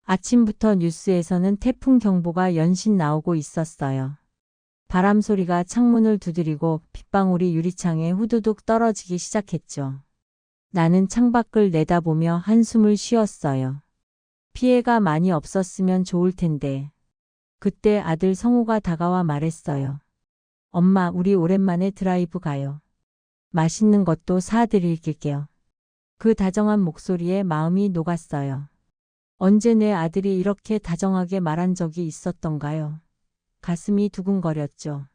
아침부터 뉴스에서는 태풍 경보가 연신 나오고 있었어요. 바람 소리가 창문을 두드리고 빗방울이 유리창에 후두둑 떨어지기 시작했죠. 나는 창밖을 내다보며 한숨을 쉬었어요. 피해가 많이 없었으면 좋을 텐데. 그때 아들 성우가 다가와 말했어요. 엄마, 우리 오랜만에 드라이브 가요. 맛있는 것도 사드릴게요. 그 다정한 목소리에 마음이 녹았어요. 언제 내 아들이 이렇게 다정하게 말한 적이 있었던가요? 가슴이 두근거렸죠.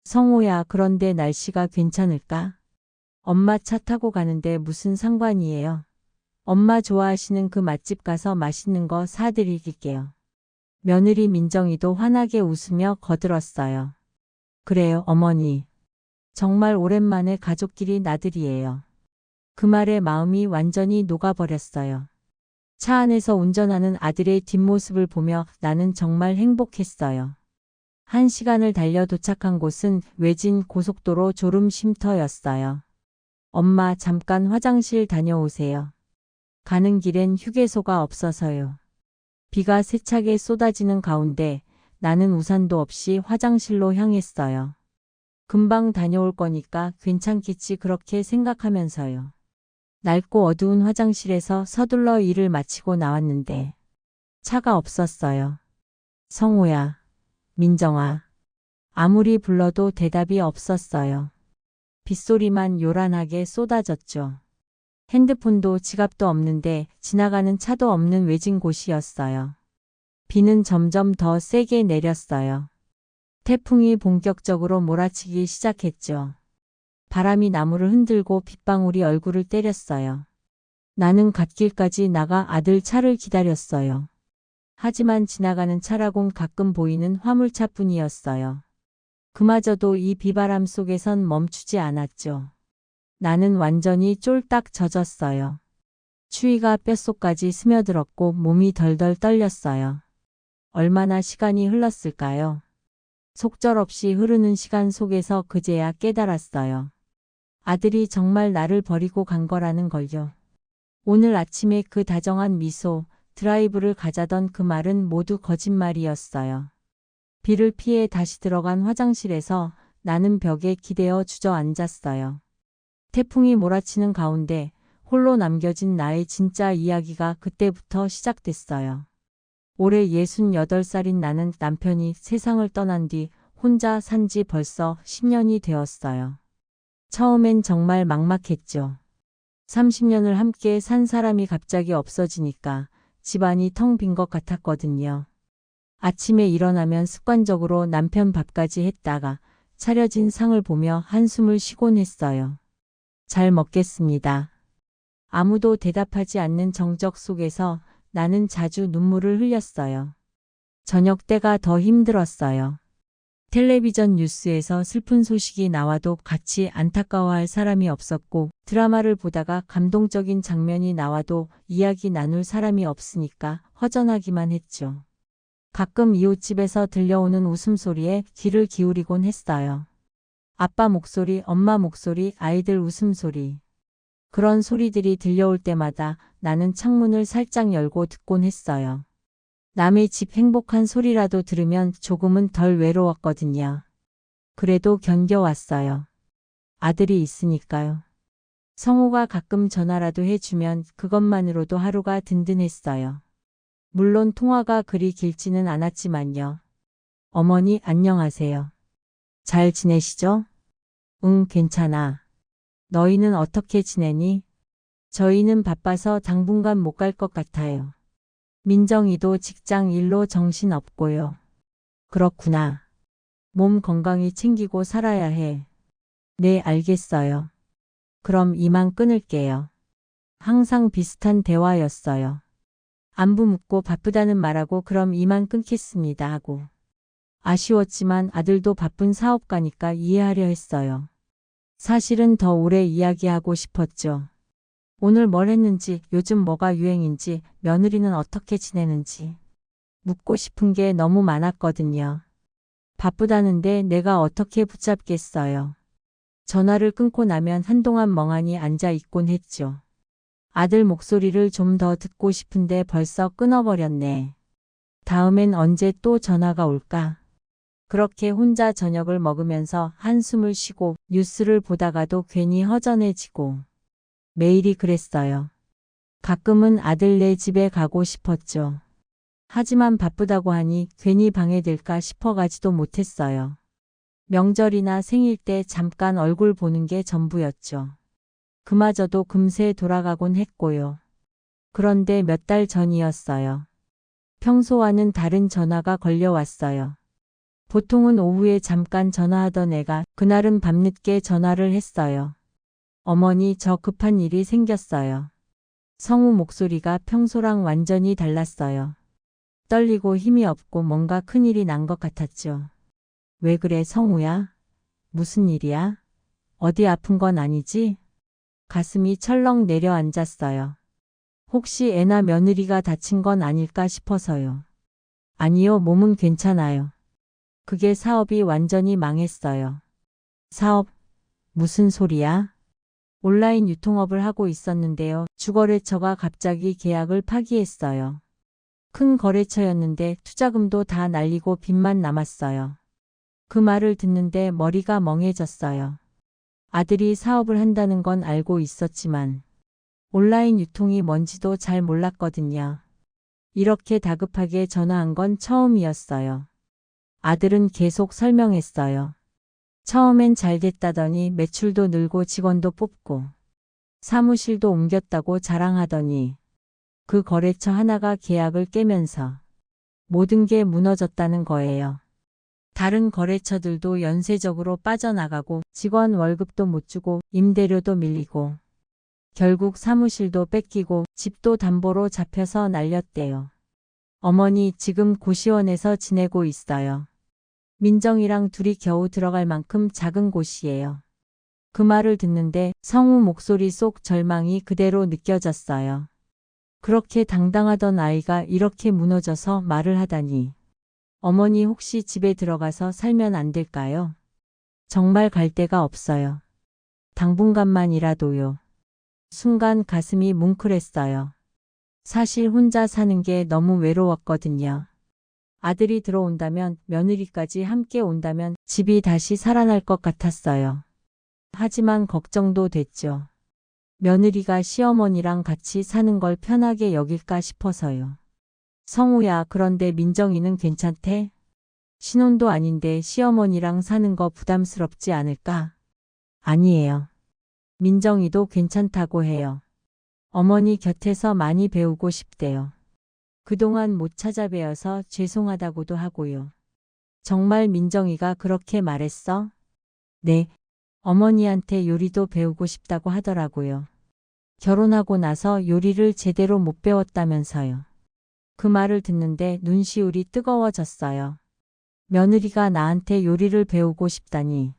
성호야, 그런데 날씨가 괜찮을까? 엄마 차 타고 가는데 무슨 상관이에요? 엄마 좋아하시는 그 맛집 가서 맛있는 거 사드릴게요. 며느리 민정이도 환하게 웃으며 거들었어요. 그래요, 어머니. 정말 오랜만에 가족끼리 나들이에요. 그 말에 마음이 완전히 녹아버렸어요. 차 안에서 운전하는 아들의 뒷모습을 보며 나는 정말 행복했어요. 1시간을 달려 도착한 곳은 외진 고속도로 졸음쉼터였어요. 엄마, 잠깐 화장실 다녀오세요. 가는 길엔 휴게소가 없어서요. 비가 세차게 쏟아지는 가운데 나는 우산도 없이 화장실로 향했어요. 금방 다녀올 거니까 괜찮겠지 그렇게 생각하면서요. 낡고 어두운 화장실에서 서둘러 일을 마치고 나왔는데 차가 없었어요. 성호야, 민정아. 아무리 불러도 대답이 없었어요. 빗소리만 요란하게 쏟아졌죠. 핸드폰도 지갑도 없는데 지나가는 차도 없는 외진 곳이었어요. 비는 점점 더 세게 내렸어요. 태풍이 본격적으로 몰아치기 시작했죠. 바람이 나무를 흔들고 빗방울이 얼굴을 때렸어요. 나는 갓길까지 나가 아들 차를 기다렸어요. 하지만 지나가는 차라곤 가끔 보이는 화물차뿐이었어요. 그마저도 이 비바람 속에선 멈추지 않았죠. 나는 완전히 쫄딱 젖었어요. 추위가 뼛속까지 스며들었고 몸이 덜덜 떨렸어요. 얼마나 시간이 흘렀을까요? 속절없이 흐르는 시간 속에서 그제야 깨달았어요. 아들이 정말 나를 버리고 간 거라는 걸요. 오늘 아침에 그 다정한 미소, 드라이브를 가자던 그 말은 모두 거짓말이었어요. 비를 피해 다시 들어간 화장실에서 나는 벽에 기대어 주저앉았어요. 태풍이 몰아치는 가운데 홀로 남겨진 나의 진짜 이야기가 그때부터 시작됐어요. 올해 68살인 나는 남편이 세상을 떠난 뒤 혼자 산 지 벌써 10년이 되었어요. 처음엔 정말 막막했죠. 30년을 함께 산 사람이 갑자기 없어지니까 집안이 텅 빈 것 같았거든요. 아침에 일어나면 습관적으로 남편 밥까지 했다가 차려진 상을 보며 한숨을 쉬곤 했어요. 잘 먹겠습니다. 아무도 대답하지 않는 정적 속에서 나는 자주 눈물을 흘렸어요. 저녁 때가 더 힘들었어요. 텔레비전 뉴스에서 슬픈 소식이 나와도 같이 안타까워할 사람이 없었고 드라마를 보다가 감동적인 장면이 나와도 이야기 나눌 사람이 없으니까 허전하기만 했죠. 가끔 이웃집에서 들려오는 웃음소리에 귀를 기울이곤 했어요. 아빠 목소리, 엄마 목소리, 아이들 웃음소리. 그런 소리들이 들려올 때마다 나는 창문을 살짝 열고 듣곤 했어요. 남의 집 행복한 소리라도 들으면 조금은 덜 외로웠거든요. 그래도 견뎌왔어요. 아들이 있으니까요. 성호가 가끔 전화라도 해주면 그것만으로도 하루가 든든했어요. 물론 통화가 그리 길지는 않았지만요. 어머니 안녕하세요. 잘 지내시죠? 응, 괜찮아. 너희는 어떻게 지내니? 저희는 바빠서 당분간 못 갈 것 같아요. 민정이도 직장 일로 정신없고요. 그렇구나. 몸 건강히 챙기고 살아야 해. 네, 알겠어요. 그럼 이만 끊을게요. 항상 비슷한 대화였어요. 안부 묻고 바쁘다는 말하고 그럼 이만 끊겠습니다 하고. 아쉬웠지만 아들도 바쁜 사업가니까 이해하려 했어요. 사실은 더 오래 이야기하고 싶었죠. 오늘 뭘 했는지, 요즘 뭐가 유행인지, 며느리는 어떻게 지내는지. 묻고 싶은 게 너무 많았거든요. 바쁘다는데 내가 어떻게 붙잡겠어요. 전화를 끊고 나면 한동안 멍하니 앉아 있곤 했죠. 아들 목소리를 좀 더 듣고 싶은데 벌써 끊어버렸네. 다음엔 언제 또 전화가 올까? 그렇게 혼자 저녁을 먹으면서 한숨을 쉬고 뉴스를 보다가도 괜히 허전해지고 매일이 그랬어요. 가끔은 아들네 집에 가고 싶었죠. 하지만 바쁘다고 하니 괜히 방해될까 싶어 가지도 못했어요. 명절이나 생일 때 잠깐 얼굴 보는 게 전부였죠. 그마저도 금세 돌아가곤 했고요. 그런데 몇 달 전이었어요. 평소와는 다른 전화가 걸려왔어요. 보통은 오후에 잠깐 전화하던 애가 그날은 밤늦게 전화를 했어요. 어머니, 저 급한 일이 생겼어요. 성우 목소리가 평소랑 완전히 달랐어요. 떨리고 힘이 없고 뭔가 큰일이 난 것 같았죠. 왜 그래, 성우야? 무슨 일이야? 어디 아픈 건 아니지? 가슴이 철렁 내려앉았어요. 혹시 애나 며느리가 다친 건 아닐까 싶어서요. 아니요, 몸은 괜찮아요. 그게 사업이 완전히 망했어요. 사업? 무슨 소리야? 온라인 유통업을 하고 있었는데요. 주거래처가 갑자기 계약을 파기했어요. 큰 거래처였는데 투자금도 다 날리고 빚만 남았어요. 그 말을 듣는데 머리가 멍해졌어요. 아들이 사업을 한다는 건 알고 있었지만 온라인 유통이 뭔지도 잘 몰랐거든요. 이렇게 다급하게 전화한 건 처음이었어요. 아들은 계속 설명했어요. 처음엔 잘 됐다더니 매출도 늘고 직원도 뽑고 사무실도 옮겼다고 자랑하더니 그 거래처 하나가 계약을 깨면서 모든 게 무너졌다는 거예요. 다른 거래처들도 연쇄적으로 빠져나가고 직원 월급도 못 주고 임대료도 밀리고 결국 사무실도 뺏기고 집도 담보로 잡혀서 날렸대요. 어머니, 지금 고시원에서 지내고 있어요. 민정이랑 둘이 겨우 들어갈 만큼 작은 곳이에요. 그 말을 듣는데 성우 목소리 속 절망이 그대로 느껴졌어요. 그렇게 당당하던 아이가 이렇게 무너져서 말을 하다니. 어머니, 혹시 집에 들어가서 살면 안 될까요? 정말 갈 데가 없어요. 당분간만이라도요. 순간 가슴이 뭉클했어요. 사실 혼자 사는 게 너무 외로웠거든요. 아들이 들어온다면, 며느리까지 함께 온다면 집이 다시 살아날 것 같았어요. 하지만 걱정도 됐죠. 며느리가 시어머니랑 같이 사는 걸 편하게 여길까 싶어서요. 성우야, 그런데 민정이는 괜찮대? 신혼도 아닌데 시어머니랑 사는 거 부담스럽지 않을까? 아니에요. 민정이도 괜찮다고 해요. 어머니 곁에서 많이 배우고 싶대요. 그동안 못 찾아뵈어서 죄송하다고도 하고요. 정말 민정이가 그렇게 말했어? 네. 어머니한테 요리도 배우고 싶다고 하더라고요. 결혼하고 나서 요리를 제대로 못 배웠다면서요. 그 말을 듣는데 눈시울이 뜨거워졌어요. 며느리가 나한테 요리를 배우고 싶다니.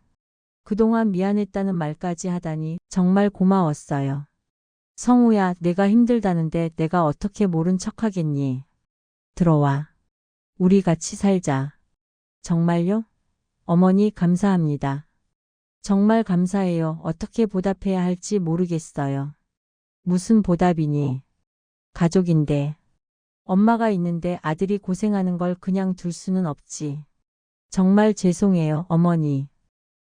그동안 미안했다는 말까지 하다니 정말 고마웠어요. 성우야, 내가 힘들다는데 내가 어떻게 모른 척하겠니? 들어와. 우리 같이 살자. 정말요? 어머니, 감사합니다. 정말 감사해요. 어떻게 보답해야 할지 모르겠어요. 무슨 보답이니? 가족인데. 엄마가 있는데 아들이 고생하는 걸 그냥 둘 수는 없지. 정말 죄송해요, 어머니.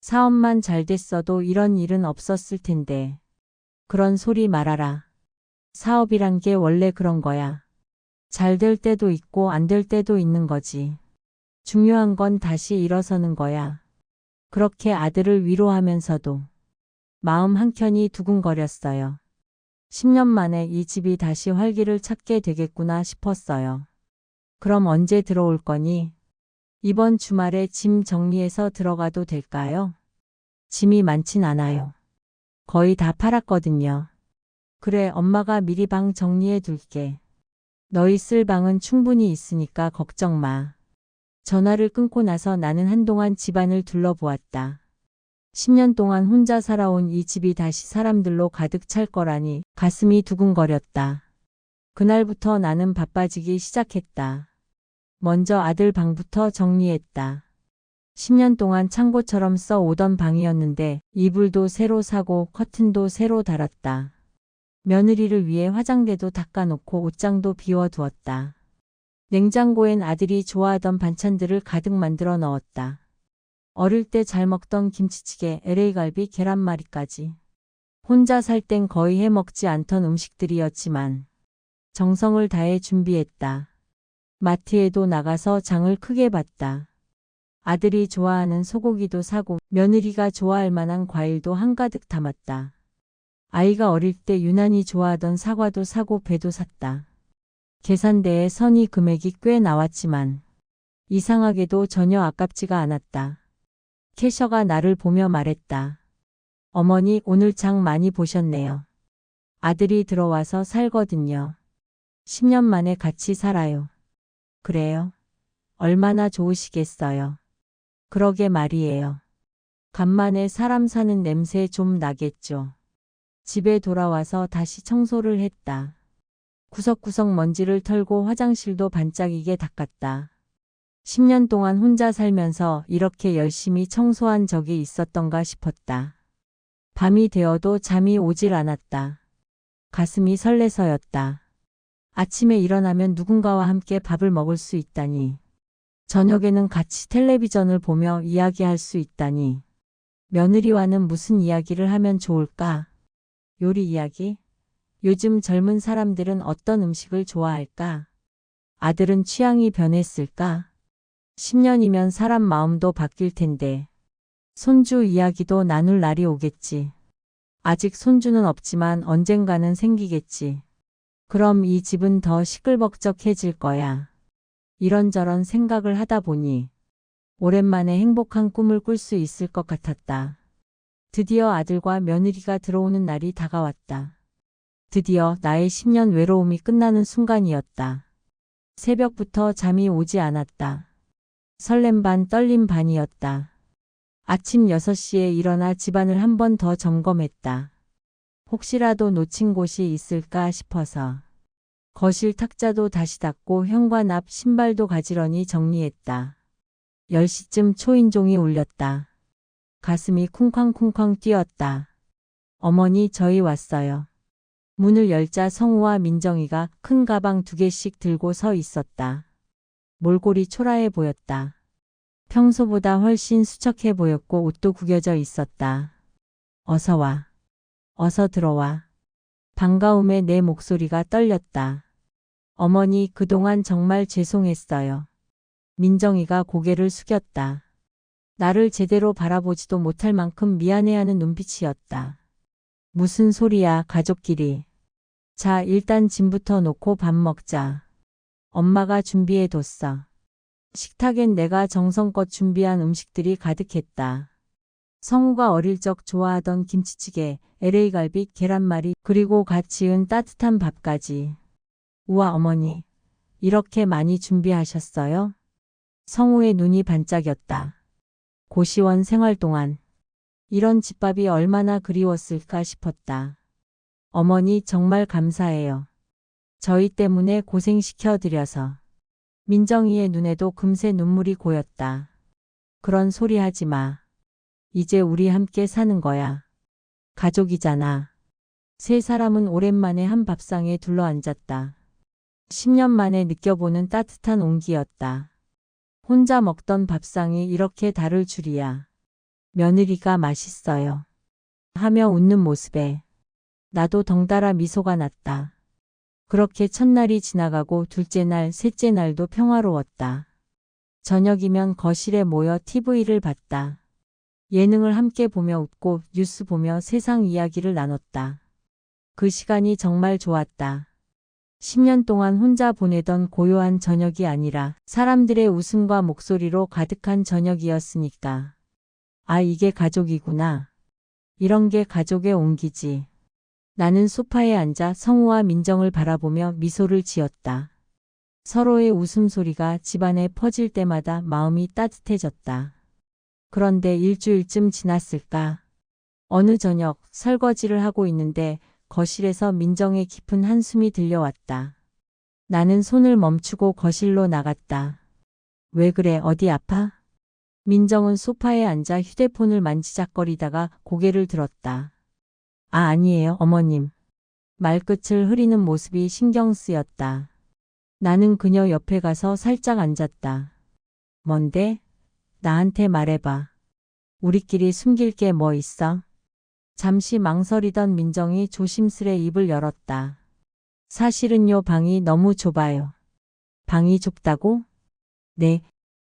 사업만 잘 됐어도 이런 일은 없었을 텐데. 그런 소리 말아라. 사업이란 게 원래 그런 거야. 잘 될 때도 있고 안 될 때도 있는 거지. 중요한 건 다시 일어서는 거야. 그렇게 아들을 위로하면서도 마음 한켠이 두근거렸어요. 10년 만에 이 집이 다시 활기를 찾게 되겠구나 싶었어요. 그럼 언제 들어올 거니? 이번 주말에 짐 정리해서 들어가도 될까요? 짐이 많진 않아요. 거의 다 팔았거든요. 그래, 엄마가 미리 방 정리해 둘게. 너희 쓸 방은 충분히 있으니까 걱정 마. 전화를 끊고 나서 나는 한동안 집안을 둘러보았다. 10년 동안 혼자 살아온 이 집이 다시 사람들로 가득 찰 거라니 가슴이 두근거렸다. 그날부터 나는 바빠지기 시작했다. 먼저 아들 방부터 정리했다. 10년 동안 창고처럼 써 오던 방이었는데 이불도 새로 사고 커튼도 새로 달았다. 며느리를 위해 화장대도 닦아놓고 옷장도 비워두었다. 냉장고엔 아들이 좋아하던 반찬들을 가득 만들어 넣었다. 어릴 때 잘 먹던 김치찌개, LA갈비, 계란말이까지. 혼자 살 땐 거의 해 먹지 않던 음식들이었지만 정성을 다해 준비했다. 마트에도 나가서 장을 크게 봤다. 아들이 좋아하는 소고기도 사고 며느리가 좋아할 만한 과일도 한가득 담았다. 아이가 어릴 때 유난히 좋아하던 사과도 사고 배도 샀다. 계산대에 선이 금액이 꽤 나왔지만 이상하게도 전혀 아깝지가 않았다. 캐셔가 나를 보며 말했다. 어머니, 오늘 장 많이 보셨네요. 아들이 들어와서 살거든요. 10년 만에 같이 살아요. 그래요? 얼마나 좋으시겠어요. 그러게 말이에요. 간만에 사람 사는 냄새 좀 나겠죠. 집에 돌아와서 다시 청소를 했다. 구석구석 먼지를 털고 화장실도 반짝이게 닦았다. 10년 동안 혼자 살면서 이렇게 열심히 청소한 적이 있었던가 싶었다. 밤이 되어도 잠이 오질 않았다. 가슴이 설레서였다. 아침에 일어나면 누군가와 함께 밥을 먹을 수 있다니. 저녁에는 같이 텔레비전을 보며 이야기할 수 있다니. 며느리와는 무슨 이야기를 하면 좋을까? 요리 이야기? 요즘 젊은 사람들은 어떤 음식을 좋아할까? 아들은 취향이 변했을까? 10년이면 사람 마음도 바뀔 텐데. 손주 이야기도 나눌 날이 오겠지. 아직 손주는 없지만 언젠가는 생기겠지. 그럼 이 집은 더 시끌벅적해질 거야. 이런저런 생각을 하다 보니 오랜만에 행복한 꿈을 꿀 수 있을 것 같았다. 드디어 아들과 며느리가 들어오는 날이 다가왔다. 드디어 나의 10년 외로움이 끝나는 순간이었다. 새벽부터 잠이 오지 않았다. 설렘 반 떨림 반이었다. 아침 6시에 일어나 집안을 한 번 더 점검했다. 혹시라도 놓친 곳이 있을까 싶어서. 거실 탁자도 다시 닦고 현관 앞 신발도 가지런히 정리했다. 10시쯤 초인종이 울렸다. 가슴이 쿵쾅쿵쾅 뛰었다. 어머니, 저희 왔어요. 문을 열자 성우와 민정이가 큰 가방 2개씩 들고 서 있었다. 몰골이 초라해 보였다. 평소보다 훨씬 수척해 보였고 옷도 구겨져 있었다. 어서 와. 어서 들어와. 반가움에 내 목소리가 떨렸다. 어머니, 그동안 정말 죄송했어요. 민정이가 고개를 숙였다. 나를 제대로 바라보지도 못할 만큼 미안해하는 눈빛이었다. 무슨 소리야, 가족끼리. 자, 일단 짐부터 놓고 밥 먹자. 엄마가 준비해뒀어. 식탁엔 내가 정성껏 준비한 음식들이 가득했다. 성우가 어릴 적 좋아하던 김치찌개, LA갈비, 계란말이, 그리고 갓 지은 따뜻한 밥까지. 우와, 어머니. 이렇게 많이 준비하셨어요? 성우의 눈이 반짝였다. 고시원 생활 동안 이런 집밥이 얼마나 그리웠을까 싶었다. 어머니, 정말 감사해요. 저희 때문에 고생시켜 드려서. 민정이의 눈에도 금세 눈물이 고였다. 그런 소리 하지 마. 이제 우리 함께 사는 거야. 가족이잖아. 세 사람은 오랜만에 한 밥상에 둘러앉았다. 10년 만에 느껴보는 따뜻한 온기였다. 혼자 먹던 밥상이 이렇게 다를 줄이야. 며느리가 맛있어요. 하며 웃는 모습에 나도 덩달아 미소가 났다. 그렇게 첫날이 지나가고 둘째 날, 셋째 날도 평화로웠다. 저녁이면 거실에 모여 TV를 봤다. 예능을 함께 보며 웃고 뉴스 보며 세상 이야기를 나눴다. 그 시간이 정말 좋았다. 10년 동안 혼자 보내던 고요한 저녁이 아니라 사람들의 웃음과 목소리로 가득한 저녁이었으니까. 아, 이게 가족이구나. 이런 게 가족의 온기지. 나는 소파에 앉아 성우와 민정을 바라보며 미소를 지었다. 서로의 웃음소리가 집안에 퍼질 때마다 마음이 따뜻해졌다. 그런데 일주일쯤 지났을까? 어느 저녁 설거지를 하고 있는데 거실에서 민정의 깊은 한숨이 들려왔다. 나는 손을 멈추고 거실로 나갔다. 왜 그래, 어디 아파? 민정은 소파에 앉아 휴대폰을 만지작거리다가 고개를 들었다. 아, 아니에요, 어머님. 말끝을 흐리는 모습이 신경 쓰였다. 나는 그녀 옆에 가서 살짝 앉았다. 뭔데? 나한테 말해봐. 우리끼리 숨길 게 뭐 있어? 잠시 망설이던 민정이 조심스레 입을 열었다. 사실은요, 방이 너무 좁아요. 방이 좁다고? 네.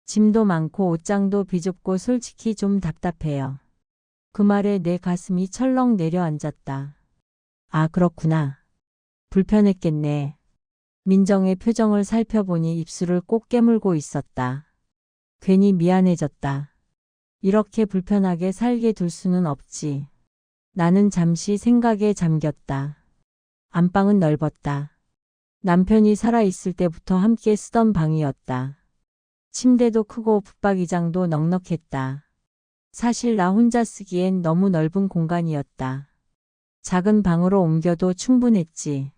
짐도 많고 옷장도 비좁고 솔직히 좀 답답해요. 그 말에 내 가슴이 철렁 내려앉았다. 아, 그렇구나. 불편했겠네. 민정의 표정을 살펴보니 입술을 꼭 깨물고 있었다. 괜히 미안해졌다. 이렇게 불편하게 살게 둘 수는 없지. 나는 잠시 생각에 잠겼다. 안방은 넓었다. 남편이 살아있을 때부터 함께 쓰던 방이었다. 침대도 크고 붙박이장도 넉넉했다. 사실 나 혼자 쓰기엔 너무 넓은 공간이었다. 작은 방으로 옮겨도 충분했지.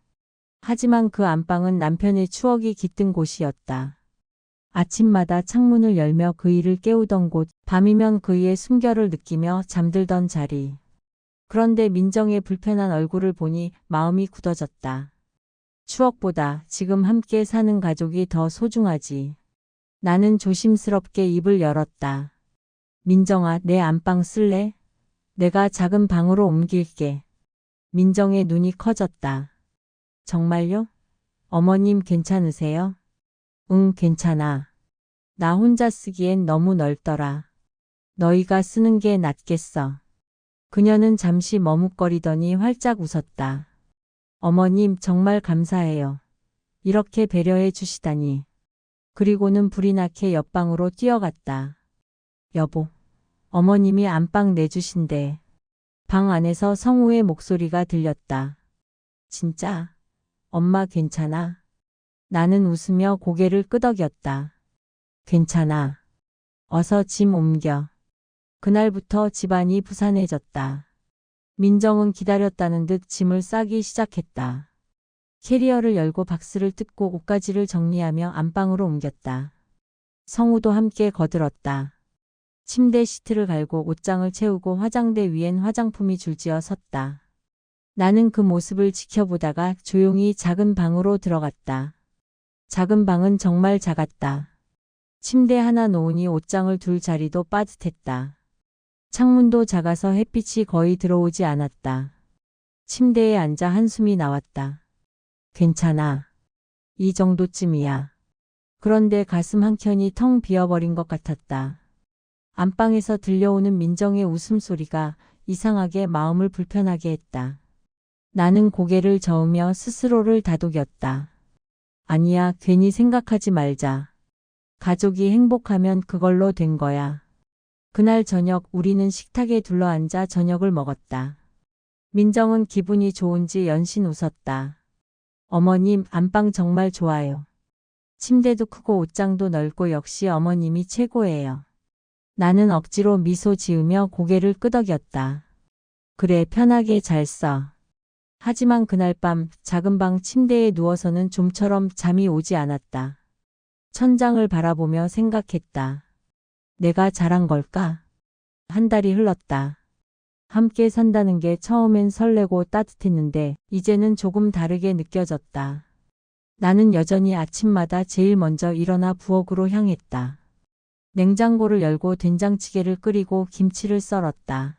하지만 그 안방은 남편의 추억이 깃든 곳이었다. 아침마다 창문을 열며 그 이를 깨우던 곳, 밤이면 그의 숨결을 느끼며 잠들던 자리. 그런데 민정의 불편한 얼굴을 보니 마음이 굳어졌다. 추억보다 지금 함께 사는 가족이 더 소중하지. 나는 조심스럽게 입을 열었다. 민정아, 내 안방 쓸래? 내가 작은 방으로 옮길게. 민정의 눈이 커졌다. 정말요? 어머님 괜찮으세요? 응, 괜찮아. 나 혼자 쓰기엔 너무 넓더라. 너희가 쓰는 게 낫겠어. 그녀는 잠시 머뭇거리더니 활짝 웃었다. 어머님 정말 감사해요. 이렇게 배려해 주시다니. 그리고는 불이 나게 옆방으로 뛰어갔다. 여보, 어머님이 안방 내주신대. 방 안에서 성우의 목소리가 들렸다. 진짜? 엄마 괜찮아? 나는 웃으며 고개를 끄덕였다. 괜찮아. 어서 짐 옮겨. 그날부터 집안이 부산해졌다. 민정은 기다렸다는 듯 짐을 싸기 시작했다. 캐리어를 열고 박스를 뜯고 옷가지를 정리하며 안방으로 옮겼다. 성우도 함께 거들었다. 침대 시트를 갈고 옷장을 채우고 화장대 위엔 화장품이 줄지어 섰다. 나는 그 모습을 지켜보다가 조용히 작은 방으로 들어갔다. 작은 방은 정말 작았다. 침대 하나 놓으니 옷장을 둘 자리도 빠듯했다. 창문도 작아서 햇빛이 거의 들어오지 않았다. 침대에 앉아 한숨이 나왔다. 괜찮아. 이 정도쯤이야. 그런데 가슴 한켠이 텅 비어버린 것 같았다. 안방에서 들려오는 민정의 웃음소리가 이상하게 마음을 불편하게 했다. 나는 고개를 저으며 스스로를 다독였다. 아니야, 괜히 생각하지 말자. 가족이 행복하면 그걸로 된 거야. 그날 저녁 우리는 식탁에 둘러앉아 저녁을 먹었다. 민정은 기분이 좋은지 연신 웃었다. 어머님, 안방 정말 좋아요. 침대도 크고 옷장도 넓고 역시 어머님이 최고예요. 나는 억지로 미소 지으며 고개를 끄덕였다. 그래, 편하게 잘 써. 하지만 그날 밤 작은 방 침대에 누워서는 좀처럼 잠이 오지 않았다. 천장을 바라보며 생각했다. 내가 잘한 걸까? 한 달이 흘렀다. 함께 산다는 게 처음엔 설레고 따뜻했는데 이제는 조금 다르게 느껴졌다. 나는 여전히 아침마다 제일 먼저 일어나 부엌으로 향했다. 냉장고를 열고 된장찌개를 끓이고 김치를 썰었다.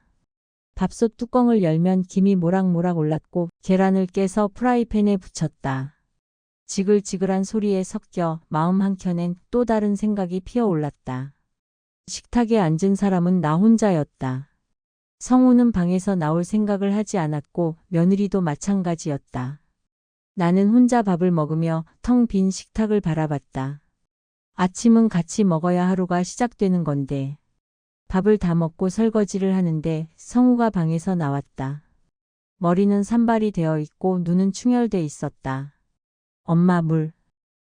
밥솥 뚜껑을 열면 김이 모락모락 올랐고 계란을 깨서 프라이팬에 붙였다. 지글지글한 소리에 섞여 마음 한켠엔 또 다른 생각이 피어올랐다. 식탁에 앉은 사람은 나 혼자였다. 성우는 방에서 나올 생각을 하지 않았고 며느리도 마찬가지였다. 나는 혼자 밥을 먹으며 텅 빈 식탁을 바라봤다. 아침은 같이 먹어야 하루가 시작되는 건데. 밥을 다 먹고 설거지를 하는데 성우가 방에서 나왔다. 머리는 산발이 되어 있고 눈은 충혈돼 있었다. 엄마 물.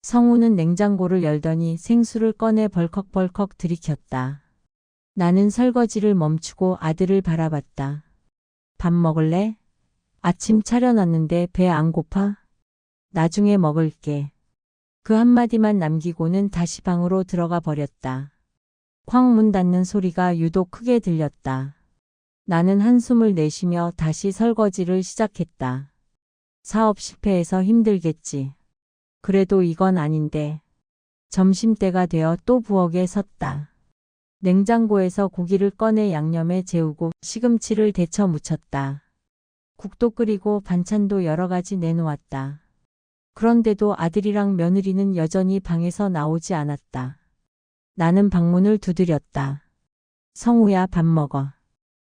성우는 냉장고를 열더니 생수를 꺼내 벌컥벌컥 들이켰다. 나는 설거지를 멈추고 아들을 바라봤다. 밥 먹을래? 아침 차려놨는데 배 안 고파? 나중에 먹을게. 그 한마디만 남기고는 다시 방으로 들어가 버렸다. 쾅 문 닫는 소리가 유독 크게 들렸다. 나는 한숨을 내쉬며 다시 설거지를 시작했다. 사업 실패해서 힘들겠지. 그래도 이건 아닌데. 점심때가 되어 또 부엌에 섰다. 냉장고에서 고기를 꺼내 양념에 재우고 시금치를 데쳐 무쳤다. 국도 끓이고 반찬도 여러 가지 내놓았다. 그런데도 아들이랑 며느리는 여전히 방에서 나오지 않았다. 나는 방문을 두드렸다. 성우야, 밥 먹어.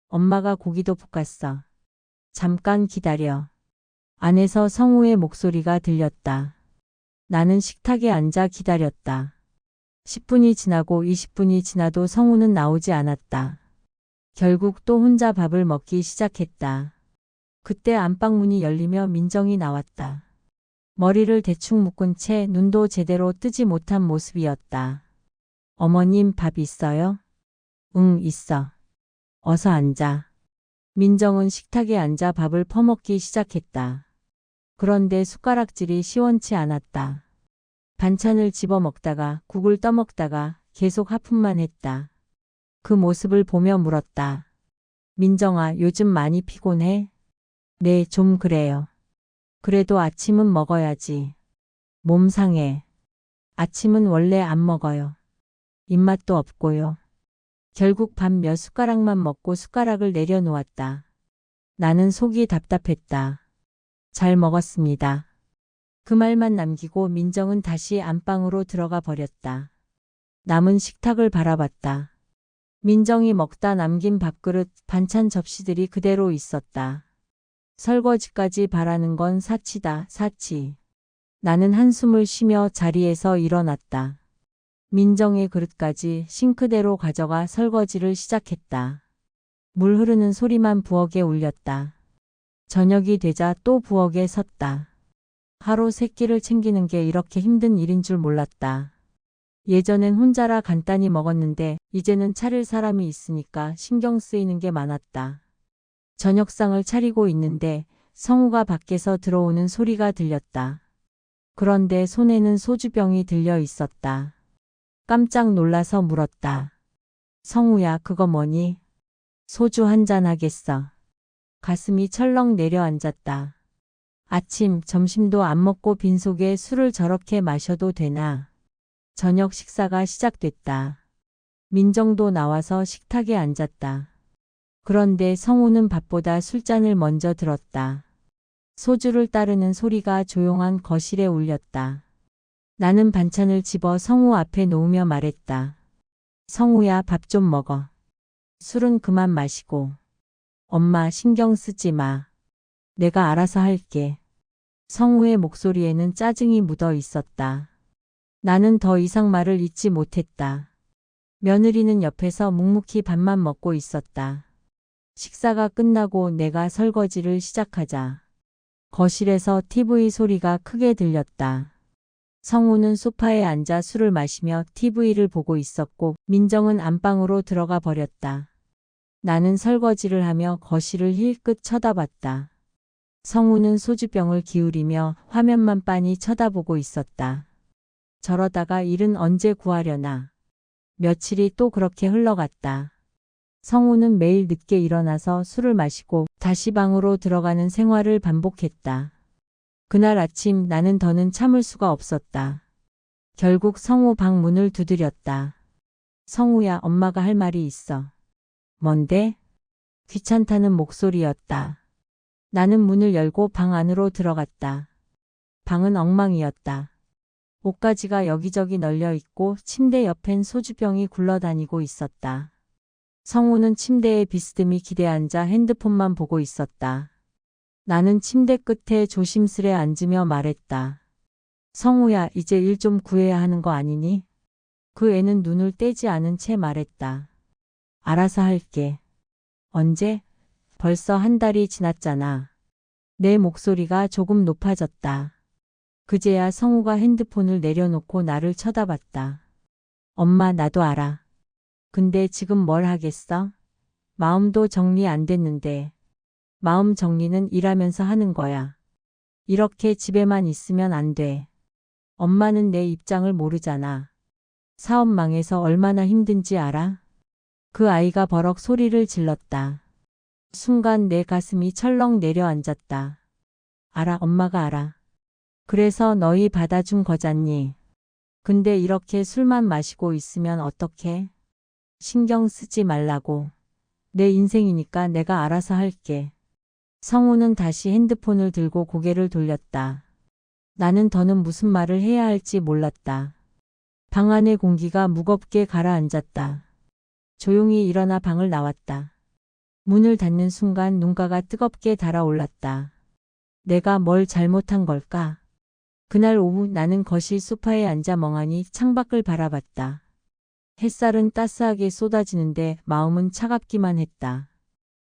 엄마가 고기도 볶았어. 잠깐 기다려. 안에서 성우의 목소리가 들렸다. 나는 식탁에 앉아 기다렸다. 10분이 지나고 20분이 지나도 성우는 나오지 않았다. 결국 또 혼자 밥을 먹기 시작했다. 그때 안방문이 열리며 민정이 나왔다. 머리를 대충 묶은 채 눈도 제대로 뜨지 못한 모습이었다. 어머님, 밥 있어요? 응, 있어. 어서 앉아. 민정은 식탁에 앉아 밥을 퍼먹기 시작했다. 그런데 숟가락질이 시원치 않았다. 반찬을 집어 먹다가 국을 떠먹다가 계속 하품만 했다. 그 모습을 보며 물었다. 민정아, 요즘 많이 피곤해? 네, 좀 그래요. 그래도 아침은 먹어야지. 몸 상해. 아침은 원래 안 먹어요. 입맛도 없고요. 결국 밥 몇 숟가락만 먹고 숟가락을 내려놓았다. 나는 속이 답답했다. 잘 먹었습니다. 그 말만 남기고 민정은 다시 안방으로 들어가 버렸다. 남은 식탁을 바라봤다. 민정이 먹다 남긴 밥그릇, 반찬 접시들이 그대로 있었다. 설거지까지 바라는 건 사치다, 사치. 나는 한숨을 쉬며 자리에서 일어났다. 민정의 그릇까지 싱크대로 가져가 설거지를 시작했다. 물 흐르는 소리만 부엌에 울렸다. 저녁이 되자 또 부엌에 섰다. 하루 세 끼를 챙기는 게 이렇게 힘든 일인 줄 몰랐다. 예전엔 혼자라 간단히 먹었는데 이제는 차릴 사람이 있으니까 신경 쓰이는 게 많았다. 저녁상을 차리고 있는데 성우가 밖에서 들어오는 소리가 들렸다. 그런데 손에는 소주병이 들려 있었다. 깜짝 놀라서 물었다. 성우야, 그거 뭐니? 소주 한잔 하겠어. 가슴이 철렁 내려앉았다. 아침, 점심도 안 먹고 빈속에 술을 저렇게 마셔도 되나? 저녁 식사가 시작됐다. 민정도 나와서 식탁에 앉았다. 그런데 성우는 밥보다 술잔을 먼저 들었다. 소주를 따르는 소리가 조용한 거실에 울렸다. 나는 반찬을 집어 성우 앞에 놓으며 말했다. 성우야, 밥 좀 먹어. 술은 그만 마시고. 엄마 신경 쓰지 마. 내가 알아서 할게. 성우의 목소리에는 짜증이 묻어 있었다. 나는 더 이상 말을 잇지 못했다. 며느리는 옆에서 묵묵히 밥만 먹고 있었다. 식사가 끝나고 내가 설거지를 시작하자. 거실에서 TV 소리가 크게 들렸다. 성우는 소파에 앉아 술을 마시며 TV를 보고 있었고 민정은 안방으로 들어가 버렸다. 나는 설거지를 하며 거실을 힐끗 쳐다봤다. 성우는 소주병을 기울이며 화면만 빤히 쳐다보고 있었다. 저러다가 일은 언제 구하려나. 며칠이 또 그렇게 흘러갔다. 성우는 매일 늦게 일어나서 술을 마시고 다시 방으로 들어가는 생활을 반복했다. 그날 아침 나는 더는 참을 수가 없었다. 결국 성우 방 문을 두드렸다. 성우야, 엄마가 할 말이 있어. 뭔데? 귀찮다는 목소리였다. 나는 문을 열고 방 안으로 들어갔다. 방은 엉망이었다. 옷가지가 여기저기 널려 있고 침대 옆엔 소주병이 굴러다니고 있었다. 성우는 침대에 비스듬히 기대앉아 핸드폰만 보고 있었다. 나는 침대 끝에 조심스레 앉으며 말했다. 성우야, 이제 일 좀 구해야 하는 거 아니니? 그 애는 눈을 떼지 않은 채 말했다. 알아서 할게. 언제? 벌써 한 달이 지났잖아. 내 목소리가 조금 높아졌다. 그제야 성우가 핸드폰을 내려놓고 나를 쳐다봤다. 엄마, 나도 알아. 근데 지금 뭘 하겠어? 마음도 정리 안 됐는데. 마음 정리는 일하면서 하는 거야. 이렇게 집에만 있으면 안 돼. 엄마는 내 입장을 모르잖아. 사업 망해서 얼마나 힘든지 알아? 그 아이가 버럭 소리를 질렀다. 순간 내 가슴이 철렁 내려앉았다. 알아, 엄마가 알아. 그래서 너희 받아준 거잖니. 근데 이렇게 술만 마시고 있으면 어떡해? 신경 쓰지 말라고. 내 인생이니까 내가 알아서 할게. 성우는 다시 핸드폰을 들고 고개를 돌렸다. 나는 더는 무슨 말을 해야 할지 몰랐다. 방 안의 공기가 무겁게 가라앉았다. 조용히 일어나 방을 나왔다. 문을 닫는 순간 눈가가 뜨겁게 달아올랐다. 내가 뭘 잘못한 걸까? 그날 오후 나는 거실 소파에 앉아 멍하니 창밖을 바라봤다. 햇살은 따스하게 쏟아지는데 마음은 차갑기만 했다.